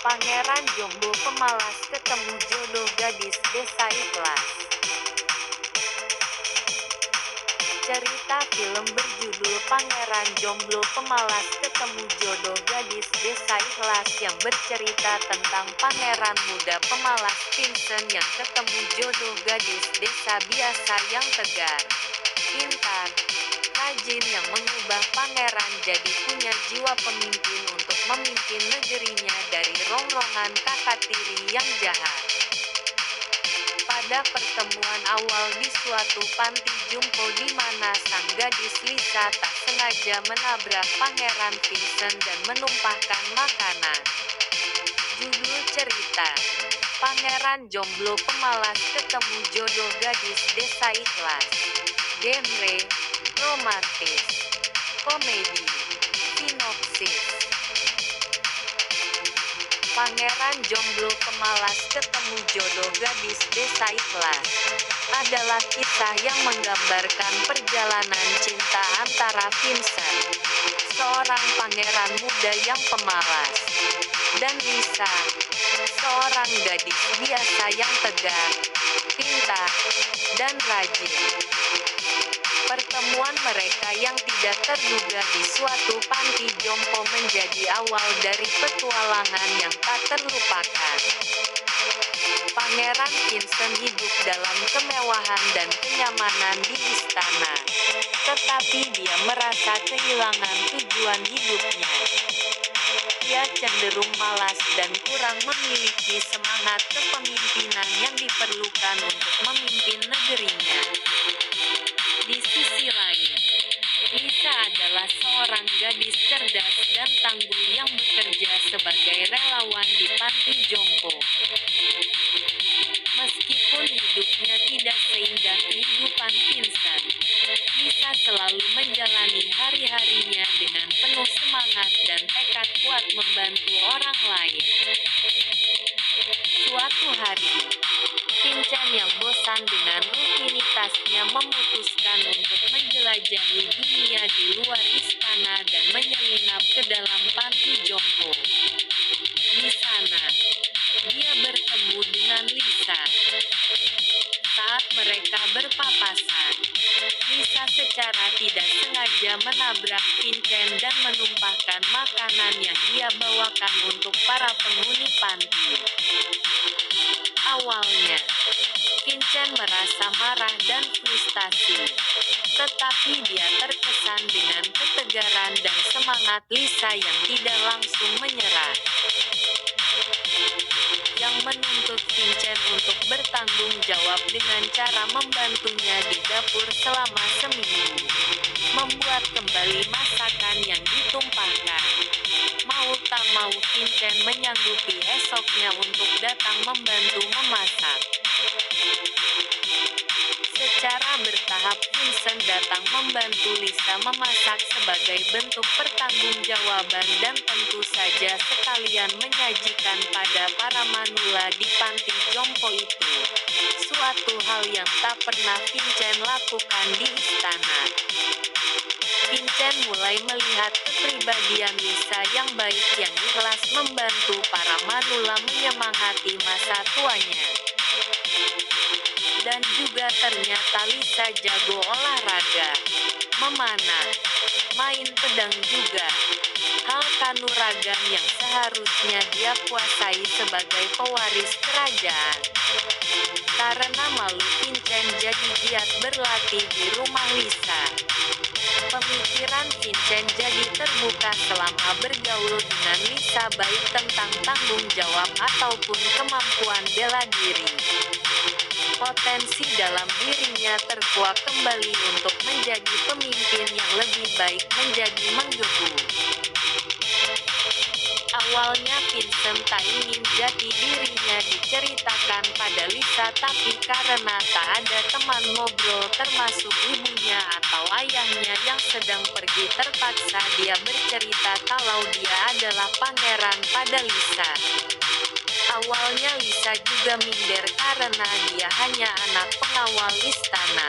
Pangeran Jomblo pemalas ketemu jodoh gadis desa ikhlas. Cerita film berjudul Pangeran Jomblo Pemalas Ketemu Jodoh Gadis Desa Ikhlas yang bercerita tentang pangeran muda pemalas Vincent yang ketemu jodoh gadis desa biasa yang tegar, pintar, rajin yang mengubah pangeran jadi punya jiwa pemimpin untuk memimpin negerinya dari rongrongan kakak tiri yang jahat. Pada pertemuan awal di suatu panti jompo di mana sang gadis Lisa tak sengaja menabrak Pangeran Vincent dan menumpahkan makanan. Judul cerita: Pangeran Jomblo Pemalas Ketemu Jodoh Gadis Desa Ikhlas. Genre: romantis, komedi. Sinopsis: Pangeran Jomblo Pemalas Ketemu Jodoh Gadis Desa Ikhlas adalah kisah yang menggambarkan perjalanan cinta antara Vincent, seorang pangeran muda yang pemalas, dan Lisa, seorang gadis biasa yang tegar, pintar, dan rajin. Pertemuan mereka yang tidak terduga di suatu panti jompo menjadi awal dari petualangan yang tak terlupakan. Pangeran Vincent hidup dalam kemewahan dan kenyamanan di istana, tetapi dia merasa kehilangan tujuan hidupnya. Dia cenderung malas dan kurang memiliki semangat kepemimpinan yang diperlukan untuk memimpin negerinya. Di sisi lain, Lisa adalah seorang gadis cerdas dan tangguh yang bekerja sebagai relawan di panti jompo. Meskipun hidupnya tidak seindah kehidupan Vincent, Lisa selalu menjalani hari-harinya dengan penuh semangat dan tekad kuat membantu orang lain. Suatu hari, Vincent yang bosan dengan rutinitasnya memutuskan untuk menjelajahi dunia di luar istana dan menyelinap ke dalam panti jompo. Di sana, dia bertemu dengan Lisa. Saat mereka berpapasan, Lisa secara tidak sengaja menabrak Vincent dan menumpahkan makanan yang dia bawakan untuk para penghuni panti. Awalnya, Vincent merasa marah dan frustasi, tetapi dia terkesan dengan ketegaran dan semangat Lisa yang tidak langsung menyerah, yang menuntut Vincent untuk bertanggung jawab dengan cara membantunya di dapur selama seminggu, membuat kembali masakan yang ditumpahkan. Mau tak mau Vincent menyanggupi esoknya untuk datang membantu memasak. Secara bertahap Vincent datang membantu Lisa memasak sebagai bentuk pertanggungjawaban dan tentu saja sekalian menyajikan pada para manula di panti jompo itu suatu hal yang tak pernah Vincent lakukan di istana. Vincent mulai melihat kepribadian Lisa yang baik yang ikhlas membantu para manula menyemangati masa tuanya. Dan juga ternyata Lisa jago olahraga, memanah, main pedang juga. Hal kanuragan yang seharusnya dia kuasai sebagai pewaris kerajaan. Karena malu Vincent jadi giat berlatih di rumah Lisa. Pemikiran Vincent jadi terbuka selama bergaul dengan Lisa baik tentang tanggung jawab ataupun kemampuan bela diri. Potensi dalam dirinya terkuak kembali untuk menjadi pemimpin yang lebih baik menjadi menggebu. Awalnya Vincent tak ingin jati dirinya diceritakan pada Lisa, tapi karena tak ada teman ngobrol termasuk ibunya atau ayahnya yang sedang pergi, terpaksa dia bercerita kalau dia adalah pangeran pada Lisa. Awalnya Lisa juga minder karena dia hanya anak pengawal istana.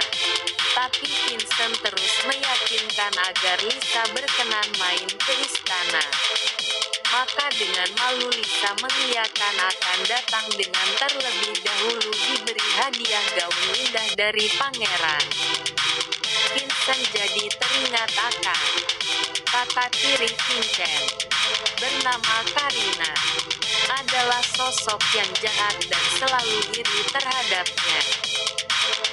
Tapi Vincent terus meyakinkan agar Lisa berkenan main ke istana. Maka Maka dengan malu Lisa mengiyakan akan datang dengan terlebih dahulu diberi hadiah gaun indah dari pangeran. Vincent jadi teringat akan kakak tiri Vincent, bernama Karina, adalah sosok yang jahat dan selalu iri terhadapnya.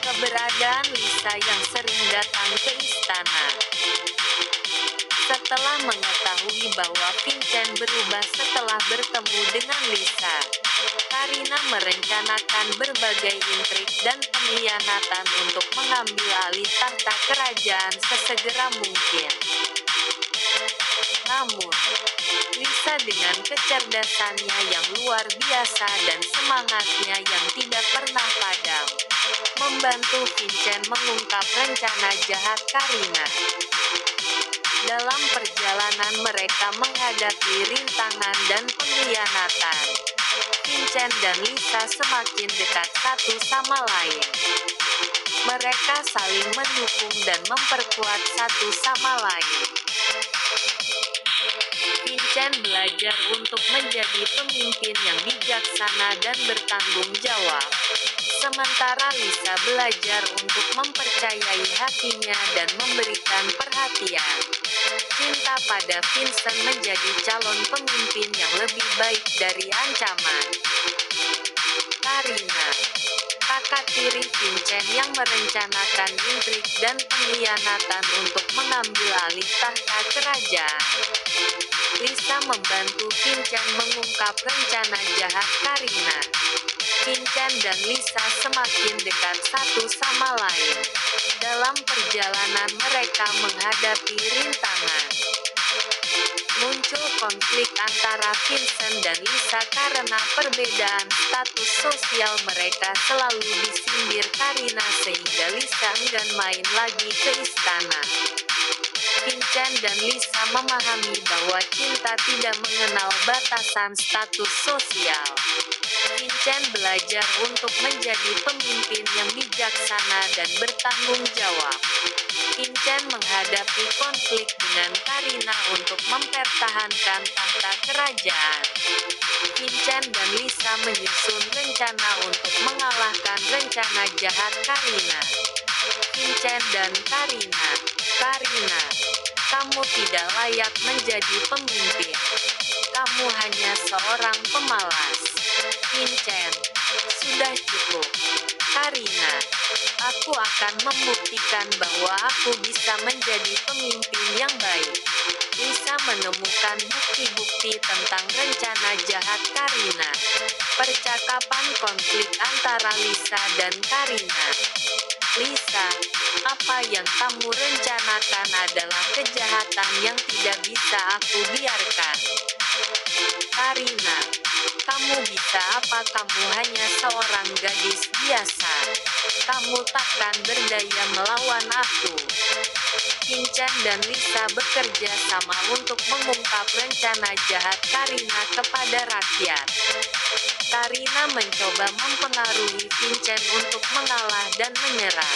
Keberadaan Lisa yang sering datang ke istana. Setelah mengetahui bahwa Vincent berubah setelah bertemu dengan Lisa, Karina merencanakan berbagai intrik dan pengkhianatan untuk mengambil alih tahta kerajaan sesegera mungkin. Namun, Lisa dengan kecerdasannya yang luar biasa dan semangatnya yang tidak pernah padam, membantu Vincent mengungkap rencana jahat Karina. Dalam perjalanan mereka menghadapi rintangan dan pengkhianatan, Vincent dan Lisa semakin dekat satu sama lain. Mereka saling mendukung dan memperkuat satu sama lain. Vincent belajar untuk menjadi pemimpin yang bijaksana dan bertanggung jawab, sementara Lisa belajar untuk mempercayai hatinya dan memberikan perhatian. Cinta pada Vincent menjadi calon pemimpin yang lebih baik dari ancaman. Karina, kakak tiri Vincent yang merencanakan intrik dan pengkhianatan untuk mengambil alih tahta kerajaan. Lisa membantu Vincent mengungkap rencana jahat Karina. Vincent dan Lisa semakin dekat satu sama lain. Dalam perjalanan mereka menghadapi rintangan, muncul konflik antara Vincent dan Lisa karena perbedaan status sosial mereka. Selalu disindir Karina sehingga Lisa enggan main lagi ke istana. Vincent dan Lisa memahami bahwa cinta tidak mengenal batasan status sosial. Vincent belajar untuk menjadi pemimpin yang bijaksana dan bertanggung jawab. Vincent menghadapi konflik dengan Karina untuk mempertahankan tahta kerajaan. Vincent dan Lisa menyusun rencana untuk mengalahkan rencana jahat Karina. Vincent dan Karina. Karina, kamu tidak layak menjadi pemimpin. Kamu hanya seorang pemalas. Vincent, sudah cukup. Karina, aku akan membuktikan bahwa aku bisa menjadi pemimpin yang baik. Lisa menemukan bukti-bukti tentang rencana jahat Karina. Percakapan konflik antara Lisa dan Karina. Lisa, apa yang kamu rencanakan adalah kejahatan yang tidak bisa aku biarkan. Karina, kamu bisa apa? Kamu hanya seorang gadis biasa. Kamu takkan berdaya melawan aku. Vincent dan Lisa bekerja sama untuk mengungkap rencana jahat Karina kepada rakyat. Karina mencoba mempengaruhi Vincent untuk mengalah dan menyerah.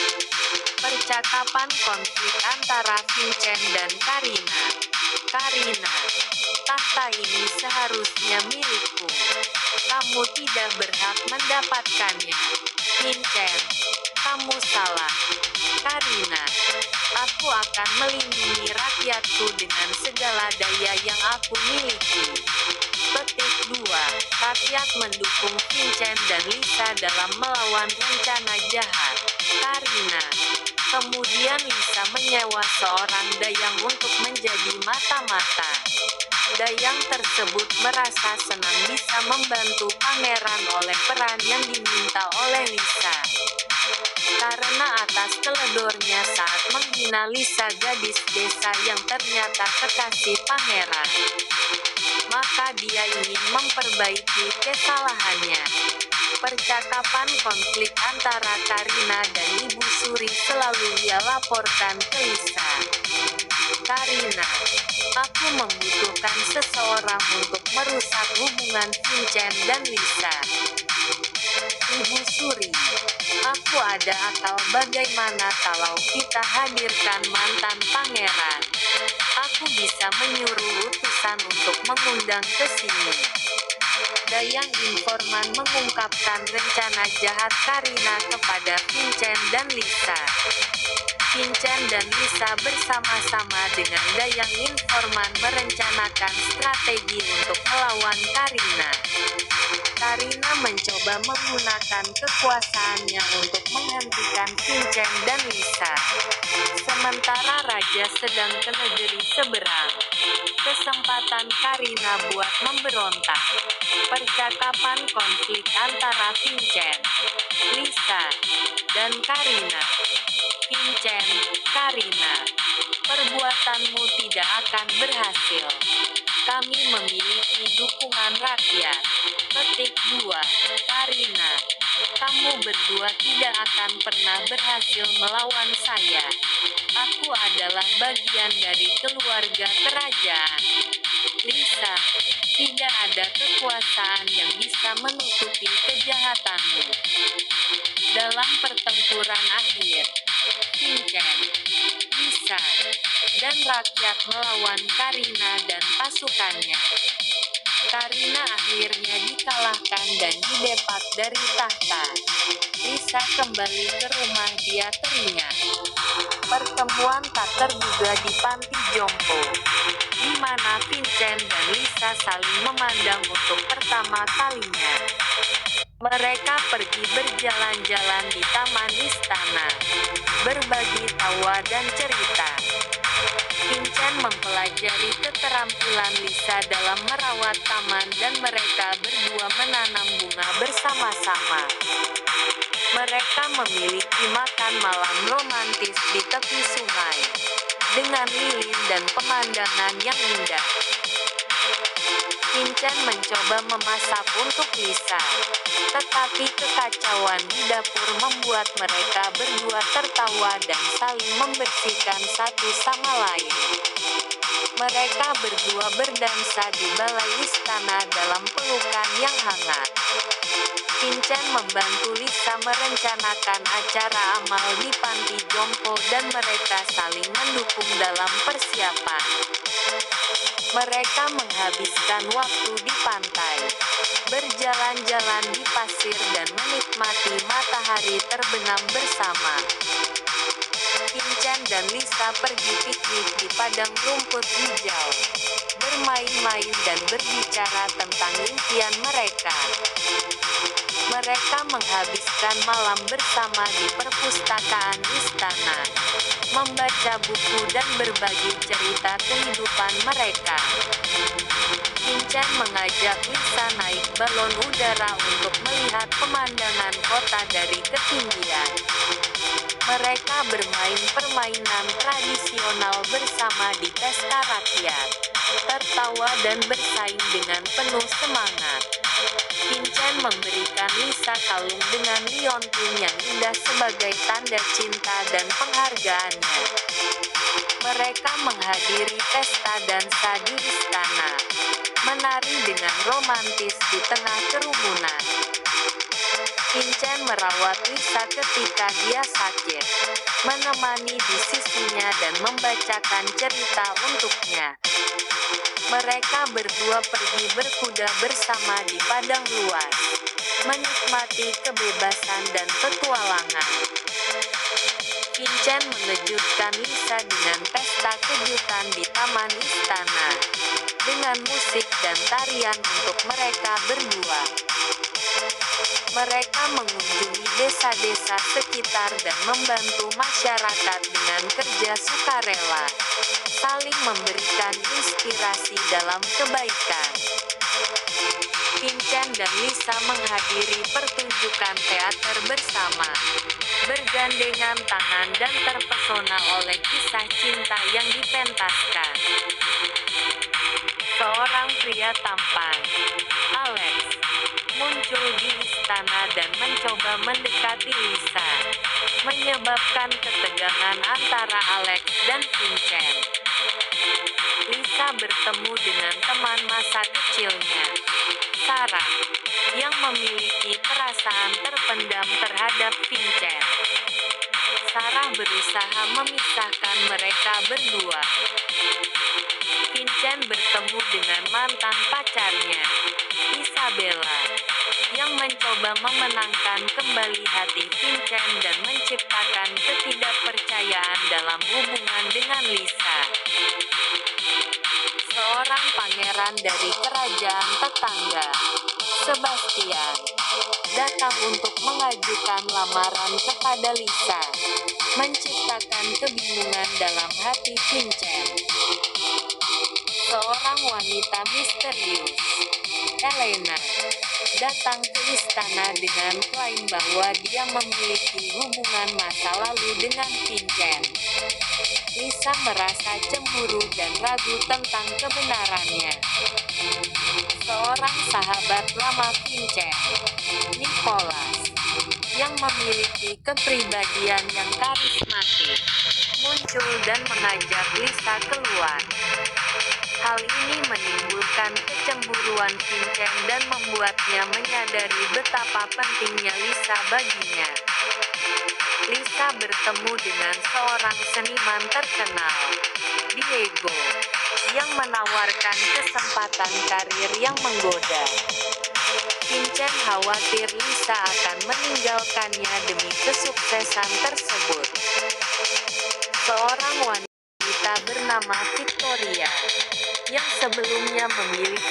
Percakapan konflik antara Vincent dan Karina. Karina, tahta ini seharusnya milikku. Kamu tidak berhak mendapatkannya. Vincent, kamu salah. Karina, aku akan melindungi rakyatku dengan segala daya yang aku miliki. Petik 2. Rakyat mendukung Vincent dan Lisa dalam melawan rencana jahat Karina. Kemudian Lisa menyewa seorang dayang untuk menjadi mata-mata. Dayang tersebut merasa senang bisa membantu pangeran oleh peran yang diminta oleh Lisa. Karena atas keledornya saat menghina Lisa, gadis desa yang ternyata kekasih pangeran, maka dia ingin memperbaiki kesalahannya. Percakapan konflik antara Karina dan Ibu Suri selalu ia laporkan ke Lisa. Karina, aku membutuhkan seseorang untuk merusak hubungan Vincent dan Lisa. Ibu Suri, aku ada akal. Bagaimana kalau kita hadirkan mantan pangeran? Aku bisa menyuruh utusan untuk mengundang ke sini. Dayang informan mengungkapkan rencana jahat Karina kepada Vincent dan Lisa. Vincent dan Lisa bersama-sama dengan Dayang informan merencanakan strategi untuk melawan Karina. Karina mencoba menggunakan kekuasaannya untuk menghentikan Vincent dan Lisa. Sementara Raja sedang ke negeri seberang. Kesempatan Karina buat memberontak. Percakapan konflik antara Vincent, Lisa, dan Karina. Vincent, Karina, perbuatanmu tidak akan berhasil. Kami memiliki dukungan rakyat. Petik 2. Karina, kamu berdua tidak akan pernah berhasil melawan saya. Aku adalah bagian dari keluarga kerajaan. Lisa, tidak ada kekuasaan yang bisa menutupi kejahatanmu. Dalam pertempuran akhir, Vincent, Lisa, dan rakyat melawan Karina dan pasukannya. Karina akhirnya dikalahkan dan didepak dari tahta. Lisa kembali ke rumah dia teringat. Pertemuan tak terduga di panti jompo, di mana Vincent dan Lisa saling memandang untuk pertama kalinya. Mereka pergi berjalan-jalan di taman istana, berbagi tawa dan cerita. Vincent mempelajari keterampilan Lisa dalam merawat taman dan mereka berdua menanam bunga bersama-sama. Mereka memiliki makan malam romantis di tepi sungai, dengan lilin dan pemandangan yang indah. Vincent mencoba memasak untuk Lisa, tetapi kekacauan di dapur membuat mereka berdua tertawa dan saling membersihkan satu sama lain. Mereka berdua berdansa di balai istana dalam pelukan yang hangat. Vincent membantu Lisa merencanakan acara amal di panti jompo dan mereka saling mendukung dalam persiapan. Mereka menghabiskan waktu di pantai, berjalan-jalan di pasir dan menikmati matahari terbenam bersama. Vincent dan Lisa pergi piknik di padang rumput hijau, bermain-main dan berbicara tentang impian mereka. Mereka menghabiskan malam bersama di perpustakaan istana, membaca buku dan berbagi cerita kehidupan mereka. Vincent mengajak Lisa naik balon udara untuk melihat pemandangan kota dari ketinggian. Mereka bermain permainan tradisional bersama di pesta rakyat, tertawa dan bersaing dengan penuh semangat. Vincent memberikan Lisa kalung dengan liontin yang indah sebagai tanda cinta dan penghargaannya. Mereka menghadiri pesta dansa di istana, menari dengan romantis di tengah kerumunan. Vincent merawat Lisa ketika dia sakit, menemani di sisinya dan membacakan cerita untuknya. Mereka berdua pergi berkuda bersama di padang luas, menikmati kebebasan dan petualangan. Vincent mengejutkan Lisa dengan pesta kejutan di taman istana, dengan musik dan tarian untuk mereka berdua. Mereka mengunjungi desa-desa sekitar dan membantu masyarakat dengan kerja sukarela, saling memberikan inspirasi dalam kebaikan. Vincent dan Lisa menghadiri pertunjukan teater bersama, bergandengan tangan dan terpesona oleh kisah cinta yang dipentaskan. Seorang pria tampan, Alex, muncul di istana dan mencoba mendekati Lisa, menyebabkan ketegangan antara Alex dan Vincent. Lisa bertemu dengan teman masa kecilnya, Sarah, yang memiliki perasaan terpendam terhadap Vincent. Sarah berusaha memisahkan mereka berdua. Vincent bertemu dengan mantan memenangkan kembali hati Vincent dan menciptakan ketidakpercayaan dalam hubungan dengan Lisa. Seorang pangeran dari kerajaan tetangga, Sebastian, datang untuk mengajukan lamaran kepada Lisa, menciptakan kebingungan dalam hati Vincent. Seorang wanita misterius, Elena, datang ke istana dengan klaim bahwa dia memiliki hubungan masa lalu dengan Vincent. Lisa merasa cemburu dan ragu tentang kebenarannya. Seorang sahabat lama Vincent, Nicholas, yang memiliki kepribadian yang karismatik, muncul dan mengajak Lisa keluar. Hal ini menimbulkan kecemburuan Vincent dan membuatnya menyadari betapa pentingnya Lisa baginya. Lisa bertemu dengan seorang seniman terkenal, Diego, yang menawarkan kesempatan karir yang menggoda. Vincent khawatir Lisa akan meninggalkannya demi kesuksesan tersebut. Seorang wanita bernama Victoria, yang sebelumnya memiliki